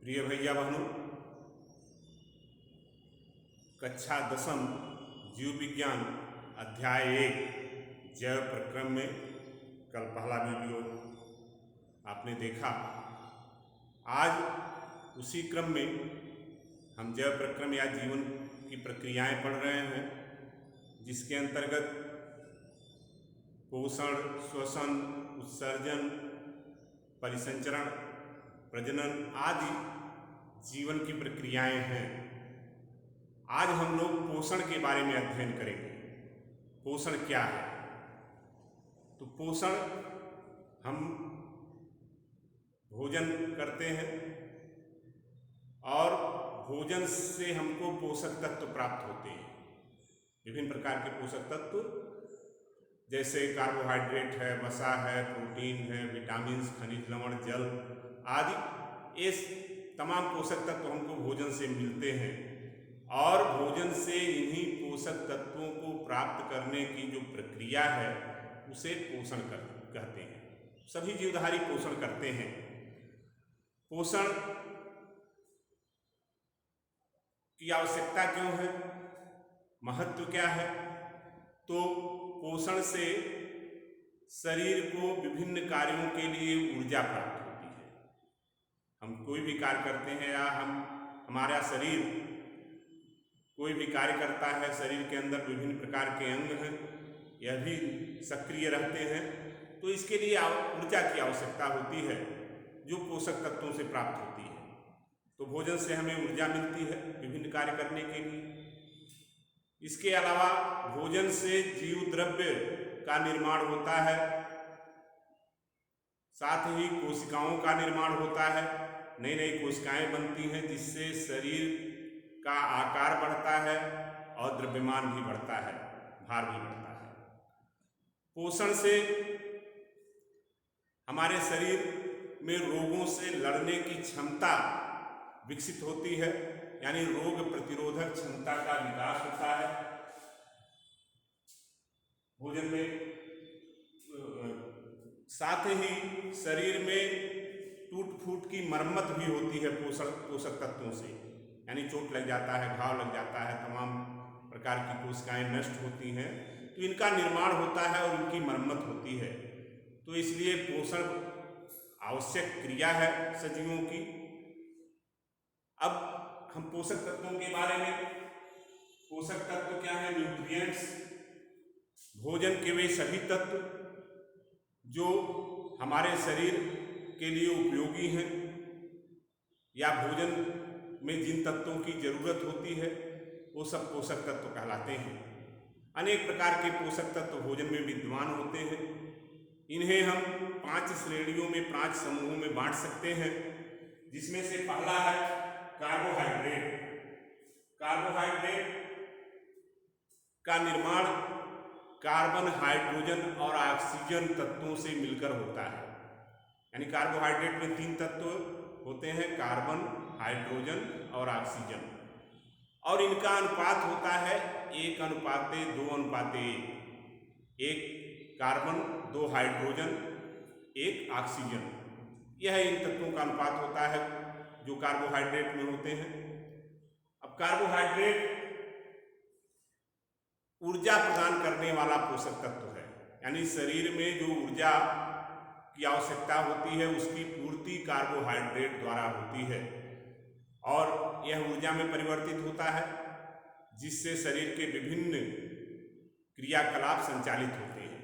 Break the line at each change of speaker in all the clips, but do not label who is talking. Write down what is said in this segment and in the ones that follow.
प्रिय भैया बहनों, कक्षा 10 जीव विज्ञान अध्याय 1 जैव प्रक्रम में कल पहला वीडियो आपने देखा। आज उसी क्रम में हम जैव प्रक्रम या जीवन की प्रक्रियाएं पढ़ रहे हैं, जिसके अंतर्गत पोषण, श्वसन, उत्सर्जन, परिसंचरण, प्रजनन आदि जीवन की प्रक्रियाएं हैं। आज हम लोग पोषण के बारे में अध्ययन करेंगे। पोषण क्या है? तो पोषण, हम भोजन करते हैं और भोजन से हमको पोषक तत्व प्राप्त होते हैं। विभिन्न प्रकार के पोषक तत्व जैसे कार्बोहाइड्रेट है, वसा है, प्रोटीन है, विटामिन, खनिज लवण, जल आदि, ये तमाम पोषक तत्व हमको भोजन से मिलते हैं। और भोजन से इन्हीं पोषक तत्वों को प्राप्त करने की जो प्रक्रिया है उसे पोषण कहते हैं। सभी जीवधारी पोषण करते हैं। पोषण की आवश्यकता क्यों है, महत्व क्या है? तो पोषण से शरीर को विभिन्न कार्यों के लिए ऊर्जा प्राप्त होती है। हम कोई भी कार्य करते हैं या हमारा शरीर कोई भी कार्य करता है, शरीर के अंदर विभिन्न प्रकार के अंग हैं, यह भी सक्रिय रहते हैं, तो इसके लिए ऊर्जा की आवश्यकता होती है जो पोषक तत्वों से प्राप्त होती है। तो भोजन से हमें ऊर्जा मिलती है विभिन्न कार्य करने के लिए। इसके अलावा भोजन से जीव द्रव्य का निर्माण होता है, साथ ही कोशिकाओं का निर्माण होता है। नई नई कोशिकाएं बनती हैं, जिससे शरीर का आकार बढ़ता है और द्रव्यमान भी बढ़ता है, भार भी बढ़ता है। पोषण से हमारे शरीर में रोगों से लड़ने की क्षमता विकसित होती है, यानी रोग प्रतिरोधक क्षमता का विकास होता है। भोजन में साथ ही शरीर में टूट फूट की मरम्मत भी होती है पोषक तत्वों से, यानी चोट लग जाता है, घाव लग जाता है, तमाम प्रकार की कोशिकाएं नष्ट होती हैं, तो इनका निर्माण होता है और इनकी मरम्मत होती है। तो इसलिए पोषण आवश्यक क्रिया है सजीवों की। अब हम पोषक तत्वों के बारे में, पोषक तत्व क्या है? न्यूट्रिएंट्स, भोजन के वे सभी तत्व जो हमारे शरीर के लिए उपयोगी हैं या भोजन में जिन तत्वों की जरूरत होती है वो सब पोषक तत्व कहलाते हैं। अनेक प्रकार के पोषक तत्व भोजन में विद्यमान होते हैं। इन्हें हम 5 श्रेणियों में, 5 समूहों में बांट सकते हैं, जिसमें से पहला है कार्बोहाइड्रेट। कार्बोहाइड्रेट का निर्माण कार्बन, हाइड्रोजन और ऑक्सीजन तत्वों से मिलकर होता है। यानी कार्बोहाइड्रेट में 3 तत्व होते हैं, कार्बन, हाइड्रोजन और ऑक्सीजन, और इनका अनुपात होता है 1:2:1। 1 कार्बन, 2 हाइड्रोजन, 1 ऑक्सीजन। यह इन तत्वों का अनुपात होता है जो कार्बोहाइड्रेट में होते हैं। अब कार्बोहाइड्रेट ऊर्जा प्रदान करने वाला पोषक तत्व है, यानी शरीर में जो ऊर्जा की आवश्यकता होती है उसकी पूर्ति कार्बोहाइड्रेट द्वारा होती है, और यह ऊर्जा में परिवर्तित होता है, जिससे शरीर के विभिन्न क्रियाकलाप संचालित होते हैं।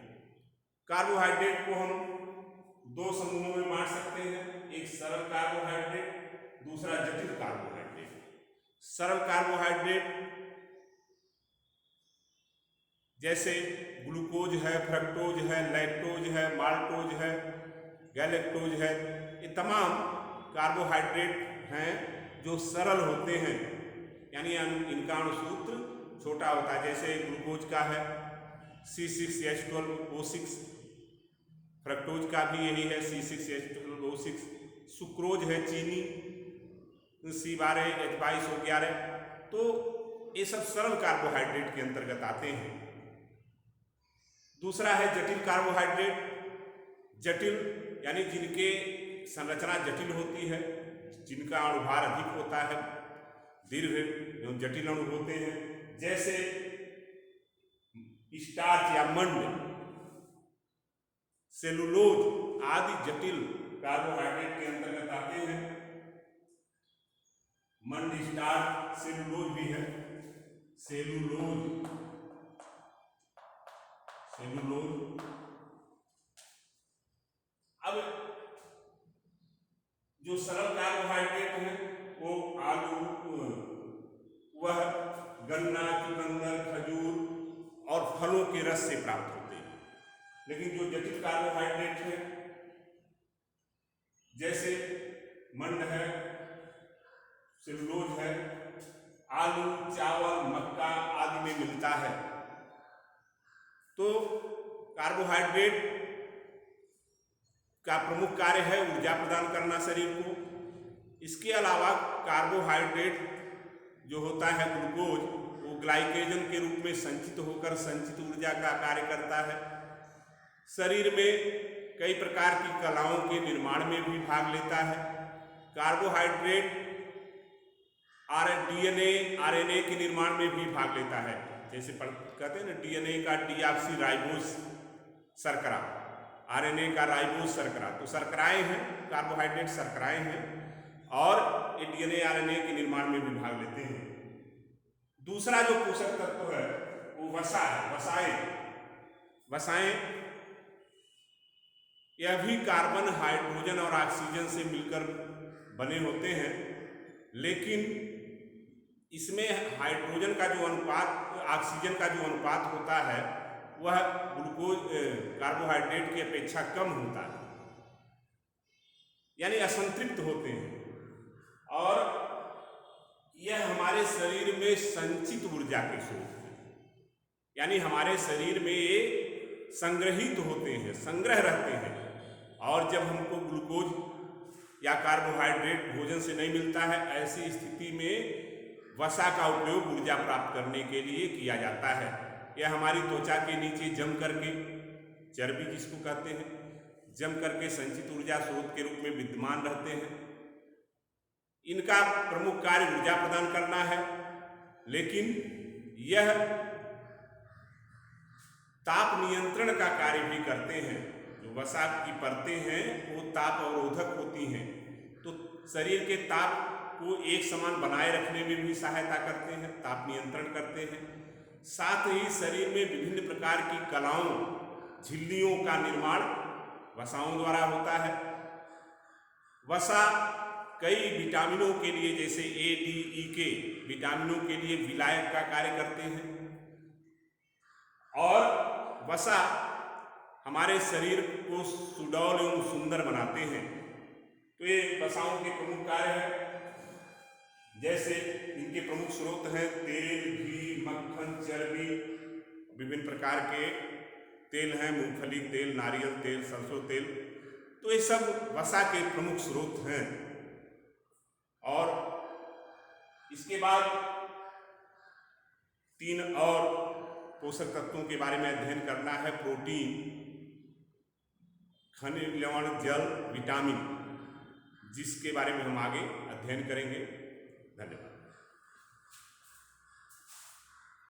कार्बोहाइड्रेट को हम 2 समूहों में बांट सकते हैं, एक सरल कार्बोहाइड्रेट, दूसरा जटिल कार्बोहाइड्रेट। सरल कार्बोहाइड्रेट जैसे ग्लूकोज है, फ्रक्टोज है, लैक्टोज है, माल्टोज है, गैलेक्टोज है, ये तमाम कार्बोहाइड्रेट हैं जो सरल होते हैं, यानी इनका अणुसूत्र छोटा होता है। जैसे ग्लूकोज का है C6H12O6, फ्रक्टोज का भी यही है C6H12O6, सुक्रोज है चीनी C12H22O11। तो ये सब सरल कार्बोहाइड्रेट के अंतर्गत आते हैं। दूसरा है जटिल कार्बोहाइड्रेट। जटिल यानी जिनके संरचना जटिल होती है, जिनका अणुभार अधिक होता है, दीर्घ एवं जटिल अणु होते हैं, जैसे स्टार्च या मंड, सेलुलोज आदि जटिल कार्बोहाइड्रेट के अंतर्गत आते हैं। मंड, स्टार्च, सेलुलोज भी है, सेलुलोज अब जो सरल कार्बोहाइड्रेट हैं वो आलू, वह गन्ना, चुकंदर, खजूर और फलों के रस से प्राप्त होते हैं। लेकिन जो जटिल कार्बोहाइड्रेट है, जैसे मंड है, सेलुलोज है, आलू, चावल, मक्का आदि में मिलता है। तो कार्बोहाइड्रेट का प्रमुख कार्य है ऊर्जा प्रदान करना शरीर को। इसके अलावा कार्बोहाइड्रेट जो होता है ग्लूकोज, वो ग्लाइकेजन के रूप में संचित होकर संचित ऊर्जा का कार्य करता है। शरीर में कई प्रकार की कलाओं के निर्माण में भी भाग लेता है। कार्बोहाइड्रेट डीएनए, आरएनए के निर्माण में भी भाग लेता है। जैसे कहते हैं ना, डीएनए का डीऑक्सी राइबोस शर्करा, आरएनए का राइबोस शर्करा, तो शर्कराएं हैं, कार्बोहाइड्रेट शर्कराएं हैं और ये डीएनए आरएनए के निर्माण में भी भाग लेते हैं। दूसरा जो पोषक तत्व है वो वसा है, वसाएं यह भी कार्बन, हाइड्रोजन और ऑक्सीजन से मिलकर बने होते हैं, लेकिन इसमें हाइड्रोजन का जो अनुपात, ऑक्सीजन का जो अनुपात होता है वह ग्लूकोज कार्बोहाइड्रेट की अपेक्षा कम होता है, यानी असंतृप्त होते हैं और यह हमारे शरीर में संचित ऊर्जा के स्रोत हैं, यानी हमारे शरीर में ये संग्रहित होते हैं, संग्रह रहते हैं। और जब हमको ग्लूकोज या कार्बोहाइड्रेट भोजन से नहीं मिलता है, ऐसी स्थिति में वसा का उपयोग ऊर्जा प्राप्त करने के लिए किया जाता है। यह हमारी त्वचा के नीचे जम करके, चर्बी जिसको कहते हैं, जम करके संचित ऊर्जा स्रोत के रूप में विद्यमान रहते हैं। इनका प्रमुख कार्य ऊर्जा प्रदान करना है, लेकिन यह ताप नियंत्रण का कार्य भी करते हैं। जो वसा की परतें हैं वो ताप अवरोधक होती हैं, तो शरीर के ताप को एक समान बनाए रखने में भी सहायता करते हैं, ताप नियंत्रण करते हैं। साथ ही शरीर में विभिन्न प्रकार की कलाओं, झिल्लियों का निर्माण वसाओं द्वारा होता है। वसा कई विटामिनों के लिए, जैसे ए, डी, ई के विटामिनों के लिए विलायक का कार्य करते हैं और वसा हमारे शरीर को सुडौल एवं सुंदर बनाते हैं। तो ये वसाओं के प्रमुख कार्य हैं। जैसे इनके प्रमुख स्रोत हैं तेल, घी, मक्खन, चर्बी, विभिन्न प्रकार के तेल हैं, मूंगफली तेल, नारियल तेल, सरसों तेल, तो ये सब वसा के प्रमुख स्रोत हैं। और इसके बाद 3 और पोषक तत्वों के बारे में अध्ययन करना है। प्रोटीन, खनिज लवण, जल, विटामिन, जिसके बारे में हम आगे अध्ययन करेंगे। धन्यवाद।